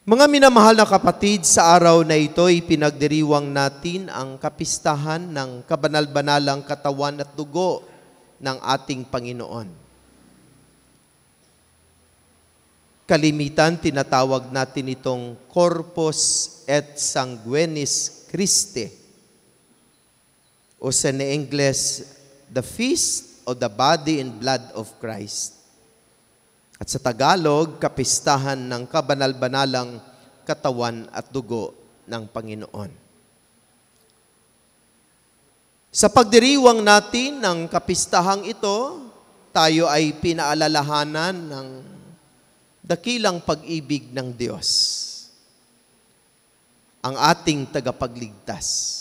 Mga minamahal na kapatid, sa araw na ito ay pinagdiriwang natin ang kapistahan ng kabanal-banalang katawan at dugo ng ating Panginoon. Kalimitan, tinatawag natin itong Corpus et Sanguinis Christi, o sa English, the Feast of the Body and Blood of Christ. At sa Tagalog, kapistahan ng kabanal-banalang katawan at dugo ng Panginoon. Sa pagdiriwang natin ng kapistahang ito, tayo ay pinaalalahanan ng dakilang pag-ibig ng Diyos, ang ating tagapagligtas.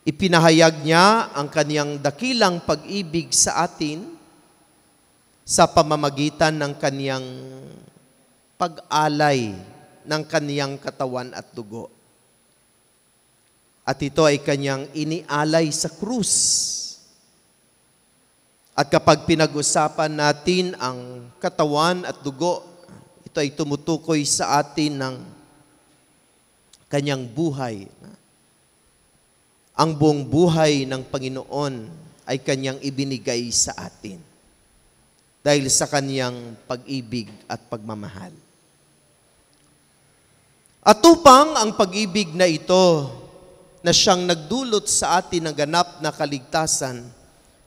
Ipinahayag niya ang kaniyang dakilang pag-ibig sa atin sa pamamagitan ng kaniyang pag-alay ng kaniyang katawan at dugo. At ito ay kaniyang inialay sa krus. At kapag pinag-usapan natin ang katawan at dugo, ito ay tumutukoy sa atin ng kaniyang buhay. Ang buong buhay ng Panginoon ay kaniyang ibinigay sa atin dahil sa kaniyang pag-ibig at pagmamahal. At upang ang pag-ibig na ito na siyang nagdulot sa atin ng ganap na kaligtasan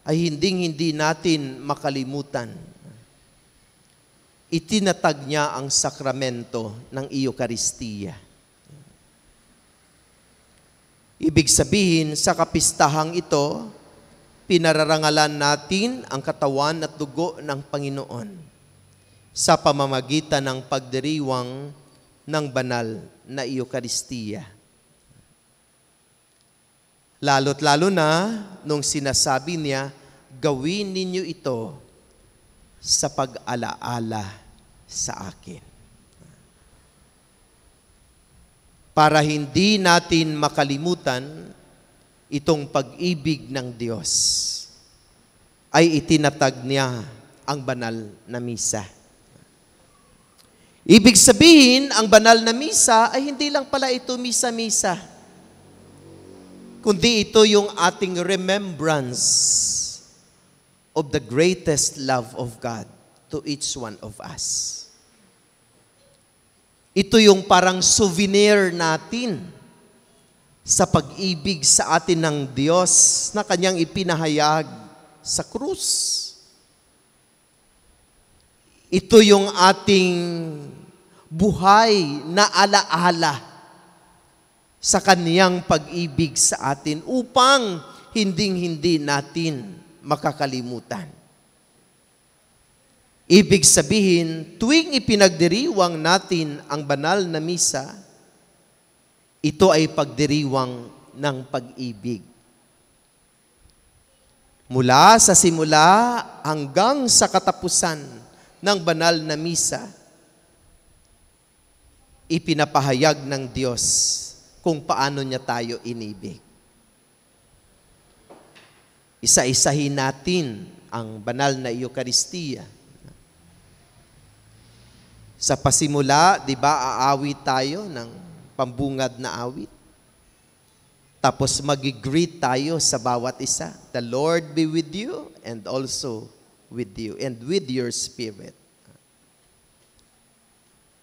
ay hindi natin makalimutan, itinatag niya ang sakramento ng Eucharistia. Ibig sabihin, sa kapistahang ito, pinararangalan natin ang katawan at dugo ng Panginoon sa pamamagitan ng pagdiriwang ng banal na Eucharistia. Lalo't lalo na nung sinasabi niya, gawin ninyo ito sa pag-alaala sa akin. Para hindi natin makalimutan itong pag-ibig ng Diyos, ay itinatag niya ang banal na misa. Ibig sabihin, ang banal na misa ay hindi lang pala ito misa-misa, kundi ito yung ating remembrance of the greatest love of God to each one of us. Ito yung parang souvenir natin sa pag-ibig sa atin ng Diyos na kanyang ipinahayag sa krus. Ito yung ating buhay na alaala sa kaniyang pag-ibig sa atin upang hindi natin makakalimutan. Ibig sabihin, tuwing ipinagdiriwang natin ang banal na misa, ito ay pagdiriwang ng pag-ibig. Mula sa simula hanggang sa katapusan ng banal na misa, ipinapahayag ng Diyos kung paano niya tayo inibig. Isa-isahin natin ang banal na Eucharistia. Sa pasimula, di ba, aawit tayo ng pambungad na awit. Tapos mag-greet tayo sa bawat isa. The Lord be with you and also with you and with your spirit.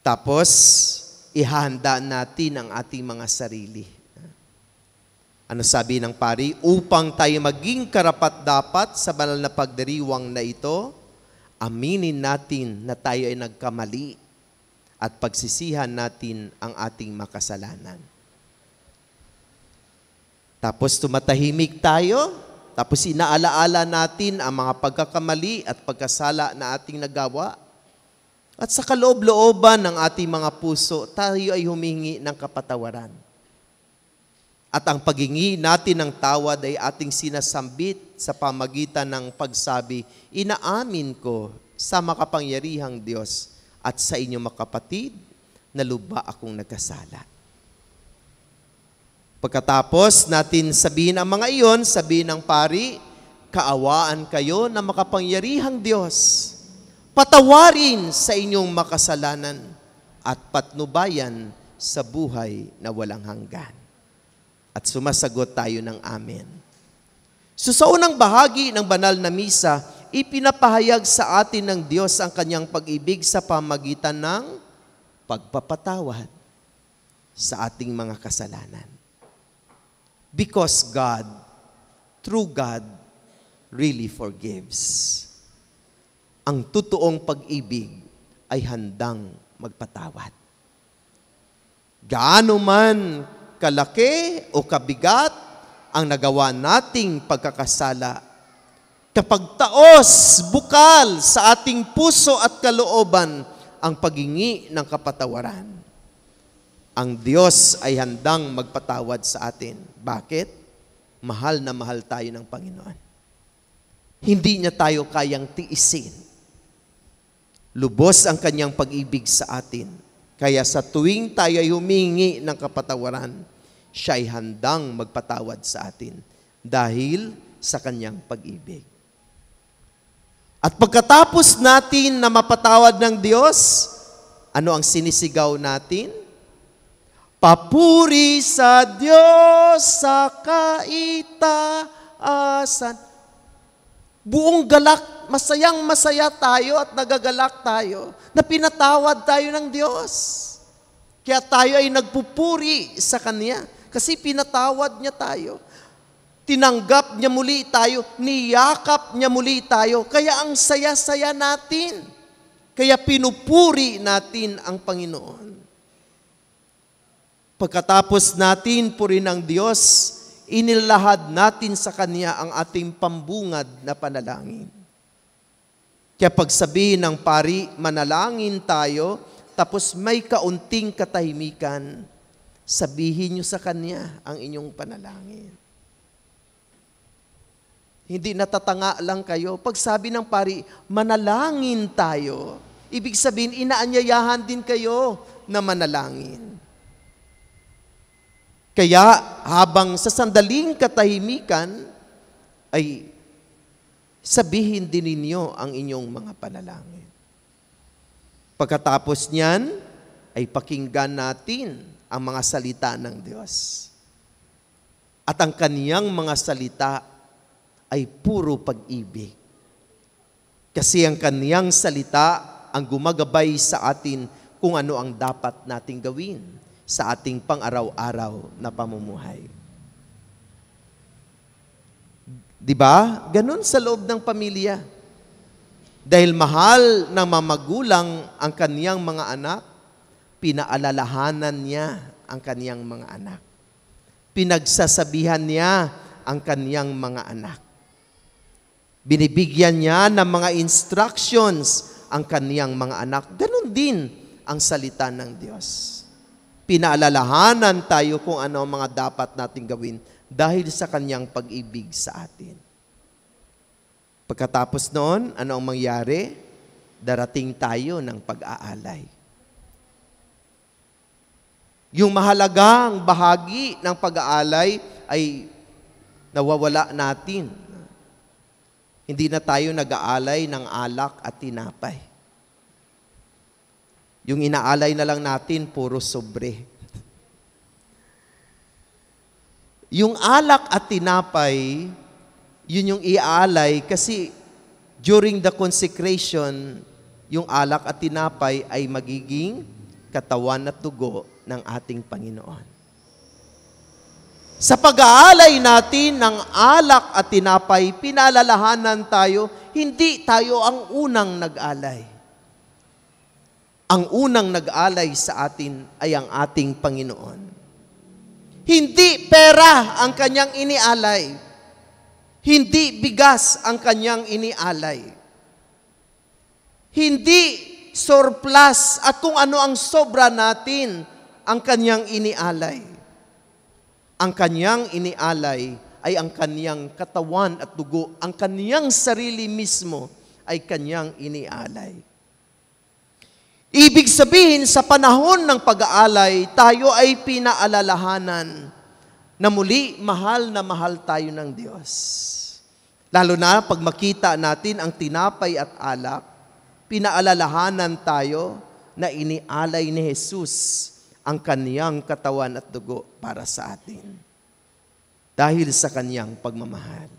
Tapos, ihahanda natin ang ating mga sarili. Ano sabi ng pari? Upang tayo maging karapat-dapat sa banal na pagdiriwang na ito, aminin natin na tayo ay nagkamali at pagsisihan natin ang ating makasalanan. Tapos tumatahimik tayo, tapos inaalaala natin ang mga pagkakamali at pagkasala na ating nagawa. At sa kaloob-looban ng ating mga puso, tayo ay humingi ng kapatawaran. At ang paghingi natin ng tawad ay ating sinasambit sa pamagitan ng pagsabi, inaamin ko sa makapangyarihang Diyos at sa inyo mga kapatid, na lubha akong nagkasala. Pagkatapos natin sabihin ang mga iyon, sabihin ng pari, kaawaan kayo na makapangyarihang Diyos. Patawarin sa inyong makasalanan at patnubayan sa buhay na walang hanggan. At sumasagot tayo ng amen. So sa unang bahagi ng banal na misa, ipinapahayag sa atin ng Diyos ang kanyang pag-ibig sa pamagitan ng pagpapatawad sa ating mga kasalanan. Because God, true God, really forgives. Ang totoong pag-ibig ay handang magpatawad. Gaano man kalaki o kabigat ang nagawa nating pagkakasala, kapag taos, bukal sa ating puso at kalooban ang paghingi ng kapatawaran, ang Diyos ay handang magpatawad sa atin. Bakit? Mahal na mahal tayo ng Panginoon. Hindi niya tayo kayang tiisin. Lubos ang kanyang pag-ibig sa atin. Kaya sa tuwing tayo ay humingi ng kapatawaran, siya ay handang magpatawad sa atin dahil sa kanyang pag-ibig. At pagkatapos natin na mapatawad ng Diyos, ano ang sinisigaw natin? Papuri sa Diyos sa kaitaasan. Buong galak, masayang masaya tayo at nagagalak tayo na pinatawad tayo ng Diyos. Kaya tayo ay nagpupuri sa Kanya kasi pinatawad niya tayo. Tinanggap niya muli tayo, niyakap niya muli tayo. Kaya ang saya-saya natin. Kaya pinupuri natin ang Panginoon. Pagkatapos natin purihin ang Diyos, inilahad natin sa Kanya ang ating pambungad na panalangin. Kaya pagsabihin ng pari, manalangin tayo, tapos may kaunting katahimikan, sabihin niyo sa Kanya ang inyong panalangin. Hindi natatanga lang kayo. Pag sabi ng pari, manalangin tayo, ibig sabihin, inaanyayahan din kayo na manalangin. Kaya habang sa sandaling katahimikan, ay sabihin din ninyo ang inyong mga panalangin. Pagkatapos niyan, ay pakinggan natin ang mga salita ng Diyos. At ang kaniyang mga salita ay puro pag-ibig. Kasi ang kaniyang salita ang gumagabay sa atin kung ano ang dapat nating gawin sa ating pang-araw-araw na pamumuhay. Diba? Ganun sa loob ng pamilya. Dahil mahal ng mamagulang ang kaniyang mga anak, pinaalalahanan niya ang kaniyang mga anak. Pinagsasabihan niya ang kaniyang mga anak. Binibigyan niya ng mga instructions ang kaniyang mga anak. Ganun din ang salita ng Diyos. Pinaalalahanan tayo kung ano ang mga dapat nating gawin dahil sa kanyang pag-ibig sa atin. Pagkatapos noon, ano ang mangyari? Darating tayo ng pag-aalay. Yung mahalagang bahagi ng pag-aalay ay nawawala natin. Hindi na tayo nag-aalay ng alak at tinapay. Yung inaalay na lang natin, puro sobre. Yung alak at tinapay, yun yung iaalay kasi during the consecration, yung alak at tinapay ay magiging katawan at dugo ng ating Panginoon. Sa pag-aalay natin ng alak at tinapay, pinalalahanan tayo, hindi tayo ang unang nag-alay. Ang unang nag-alay sa atin ay ang ating Panginoon. Hindi pera ang kanyang inialay. Hindi bigas ang kanyang inialay. Hindi surplus at kung ano ang sobra natin ang kanyang inialay. Ang kanyang inialay ay ang kanyang katawan at dugo. Ang kanyang sarili mismo ay kanyang inialay. Ibig sabihin, sa panahon ng pag-aalay, tayo ay pinaalalahanan na muli mahal na mahal tayo ng Diyos. Lalo na pag makita natin ang tinapay at alak, pinaalalahanan tayo na inialay ni Jesus ang kaniyang katawan at dugo para sa atin. Dahil sa kaniyang pagmamahal,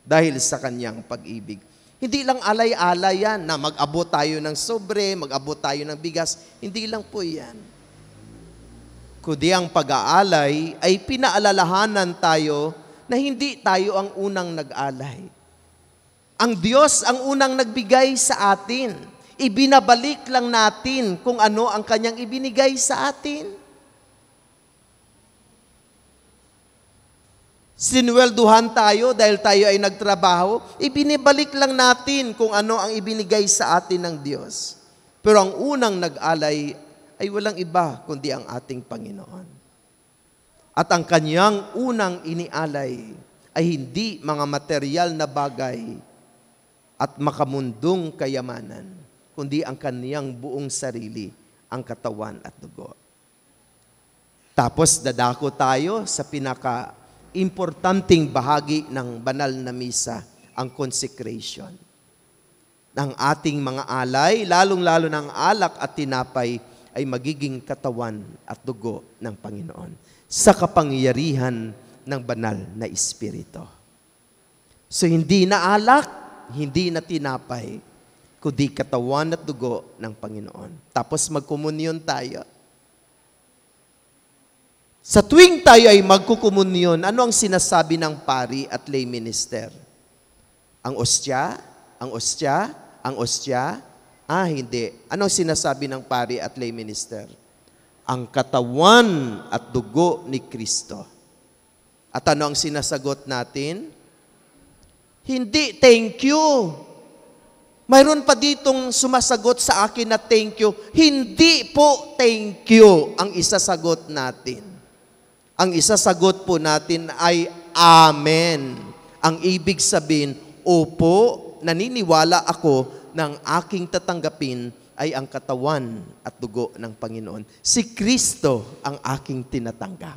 dahil sa kaniyang pag-ibig. Hindi lang alay-alay yan na mag-abot tayo ng sobre, mag-abot tayo ng bigas. Hindi lang po yan. Kundi ang pag-aalay ay pinaalalahanan tayo na hindi tayo ang unang nag-alay. Ang Diyos ang unang nagbigay sa atin. Ibinabalik lang natin kung ano ang kanyang ibinigay sa atin. Sinwelduhan tayo dahil tayo ay nagtrabaho, ibinibalik lang natin kung ano ang ibinigay sa atin ng Diyos. Pero ang unang nag-alay ay walang iba kundi ang ating Panginoon. At ang kanyang unang inialay ay hindi mga material na bagay at makamundong kayamanan, kundi ang kaniyang buong sarili, ang katawan at dugo. Tapos dadako tayo sa pinaka-importanting bahagi ng banal na misa, ang consecration. Ng ating mga alay, lalong-lalo ng alak at tinapay, ay magiging katawan at dugo ng Panginoon sa kapangyarihan ng banal na Espiritu. So hindi na alak, hindi na tinapay, kundi katawan at dugo ng Panginoon. Tapos magkomunyon tayo. Sa tuwing tayo ay magkukomunyon, ano ang sinasabi ng pari at lay minister? Ang ostya? Ang ostya? Ang ostya? Hindi. Ano ang sinasabi ng pari at lay minister? Ang katawan at dugo ni Kristo. At ano ang sinasagot natin? Hindi, thank you. Mayroon pa ditong sumasagot sa akin na thank you. Hindi po thank you ang isasagot natin. Ang isasagot po natin ay amen. Ang ibig sabihin, opo, naniniwala ako ng aking tatanggapin ay ang katawan at dugo ng Panginoon. Si Kristo ang aking tinatanggap.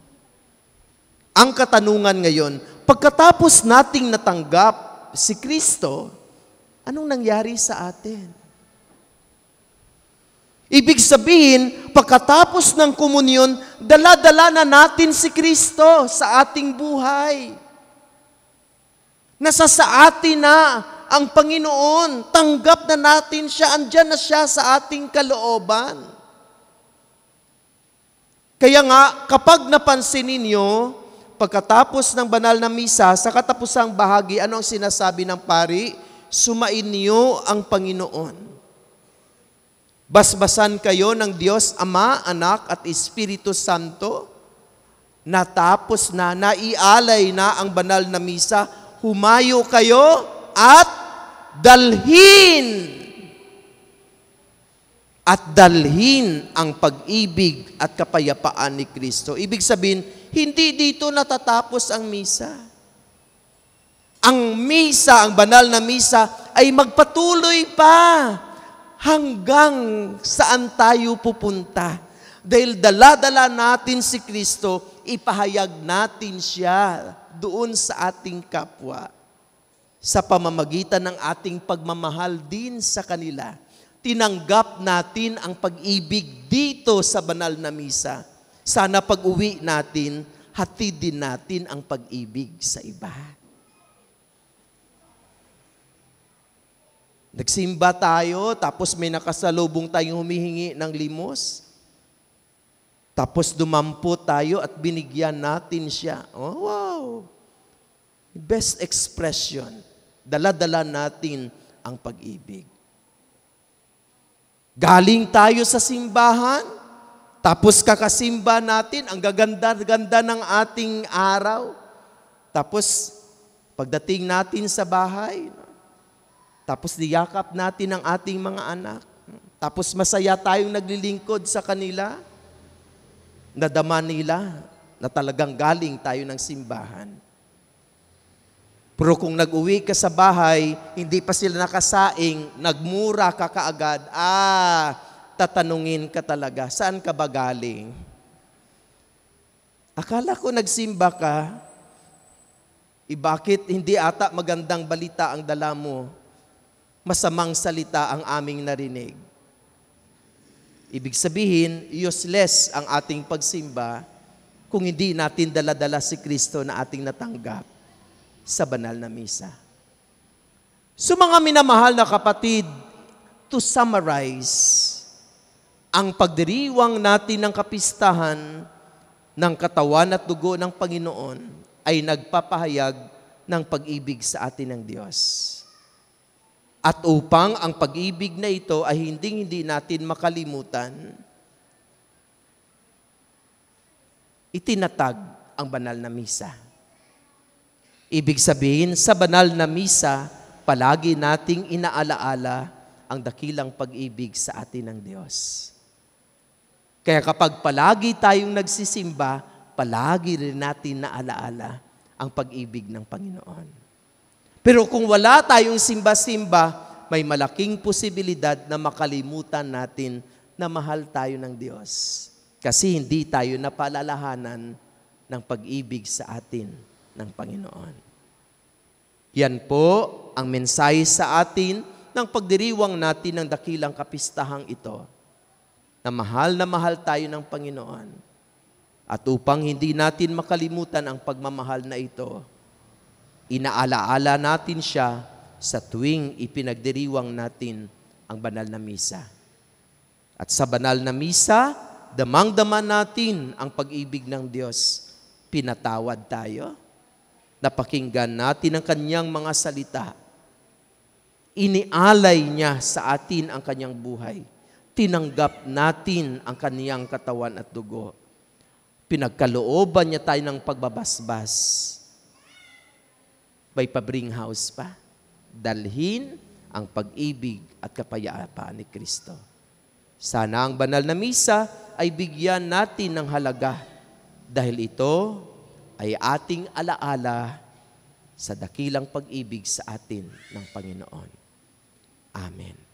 Ang katanungan ngayon, pagkatapos nating natanggap si Kristo, anong nangyari sa atin? Ibig sabihin, pagkatapos ng komunyon, dala-dala na natin si Kristo sa ating buhay. Nasa sa atin na ang Panginoon, tanggap na natin siya, andyan na siya sa ating kalooban. Kaya nga, kapag napansin ninyo, pagkatapos ng banal na misa, sa katapusang bahagi, ano ang sinasabi ng pari? Sumain niyo ang Panginoon. Basbasan kayo ng Diyos, Ama, Anak, at Espiritu Santo. Natapos na, naialay na ang banal na misa, humayo kayo at dalhin. At dalhin ang pag-ibig at kapayapaan ni Kristo. Ibig sabihin, hindi dito natatapos ang misa. Ang misa, ang banal na misa, ay magpatuloy pa hanggang saan tayo pupunta. Dahil dala-dala natin si Kristo, ipahayag natin siya doon sa ating kapwa. Sa pamamagitan ng ating pagmamahal din sa kanila, tinanggap natin ang pag-ibig dito sa banal na misa. Sana pag-uwi natin, hatid din natin ang pag-ibig sa iba. Nagsimba tayo, tapos may nakasalubong tayong humihingi ng limos. Tapos dumampo tayo at binigyan natin siya. Oh, wow! Best expression. Dala-dala natin ang pag-ibig. Galing tayo sa simbahan, tapos kakasimba natin, ang gaganda-ganda ng ating araw. Tapos, pagdating natin sa bahay, tapos niyakap natin ang ating mga anak. Tapos masaya tayong naglilingkod sa kanila. Nadama nila na talagang galing tayo ng simbahan. Pero kung nag-uwi ka sa bahay, hindi pa sila nakasaing, nagmura ka kaagad, tatanungin ka talaga, saan ka ba galing? Akala ko nagsimba ka, bakit hindi ata magandang balita ang dala mo? Masamang salita ang aming narinig. Ibig sabihin, useless ang ating pagsimba kung hindi natin dala-dala si Kristo na ating natanggap sa banal na misa. So mga minamahal na kapatid, to summarize, ang pagdiriwang natin ng kapistahan ng katawan at dugo ng Panginoon ay nagpapahayag ng pag-ibig sa atin ng Diyos. At upang ang pag-ibig na ito ay hindi natin makalimutan, itinatag ang banal na misa. Ibig sabihin, sa banal na misa, palagi nating inaalaala ang dakilang pag-ibig sa atin ng Diyos. Kaya kapag palagi tayong nagsisimba, palagi rin natin naalaala ang pag-ibig ng Panginoon. Pero kung wala tayong simba-simba, may malaking posibilidad na makalimutan natin na mahal tayo ng Diyos. Kasi hindi tayo napalalahanan ng pag-ibig sa atin ng Panginoon. Yan po ang mensahe sa atin ng pagdiriwang natin ng dakilang kapistahang ito, na mahal tayo ng Panginoon. At upang hindi natin makalimutan ang pagmamahal na ito, inaalaala natin siya sa tuwing ipinagdiriwang natin ang banal na misa. At sa banal na misa, damang-dama natin ang pag-ibig ng Diyos. Pinatawad tayo, napakinggan natin ang kanyang mga salita, inialay niya sa atin ang kanyang buhay, tinanggap natin ang kanyang katawan at dugo, pinagkalooban niya tayo ng pagbabasbas. May pabring house pa. Dalhin ang pag-ibig at kapayapaan ni Kristo. Sana ang banal na misa ay bigyan natin ng halaga dahil ito ay ating alaala sa dakilang pag-ibig sa atin ng Panginoon. Amen.